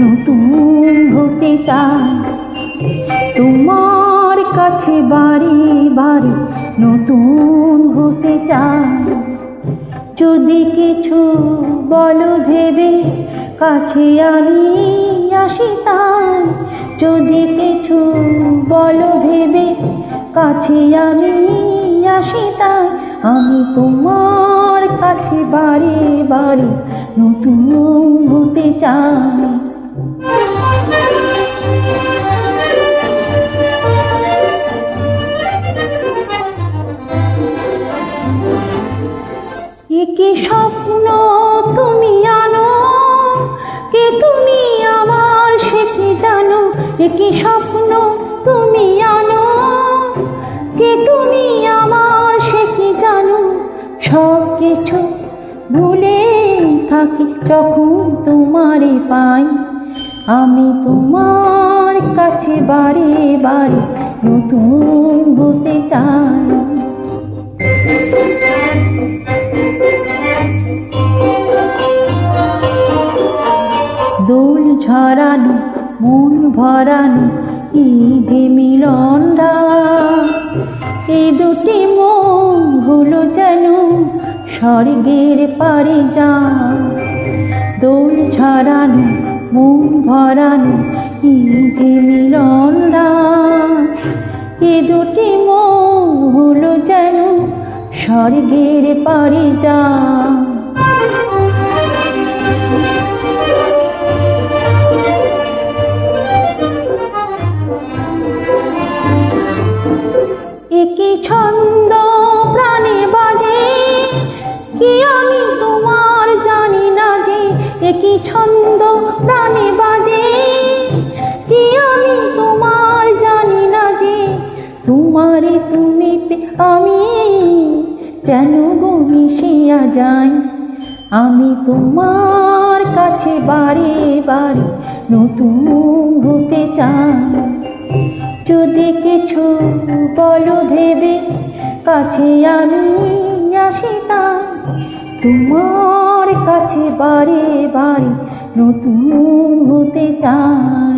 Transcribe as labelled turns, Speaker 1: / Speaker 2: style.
Speaker 1: নতুন হতে চাই। তোমার কাছে বারে বারে নতুন হতে চাই। যদি কিছু বলো ভেবে কাছে আমি আসি তাই। যদি কিছু বলো ভেবে কাছে আমি আসি তাই। আমি তোমার কাছে বারে বারে নতুন হতে চাই। কি স্বপ্ন তুমি আনো, কে তুমি আমার সে কি জানো। কি স্বপ্ন তুমি আনো, কে তুমি আমার সে কি জানো। সব কিছু ভুলে থাকি যখন তোমারে পাই। আমি তোমার কাছে বারে বারে নতুন হতে চাই। দোল ঝরানো মন ভরানো এই যে মিলনরা। এই দুটি মন হলো যেন স্বর্গের পারে যা। দোল ঝরানো মন ভরানো এই যে মিলনরা। এই দুটি মন হলো যেন স্বর্গের পারে যা। একই ছন্দ প্রাণে বাজে, কি আমি তোমার জানি না যে। একই ছন্দ প্রাণে বাজে, কি আমি তোমার জানি না যে। তোমারে তুমিতে আমি যেন গো মিশিয়া যাই। আমি তোমার কাছে বারে বারে নতুন হতে চাই। যদি কিছু বলো ভেবে কাছে আমি আসি তাই। তোমার কাছে বারে বারে নতুন হতে চাই।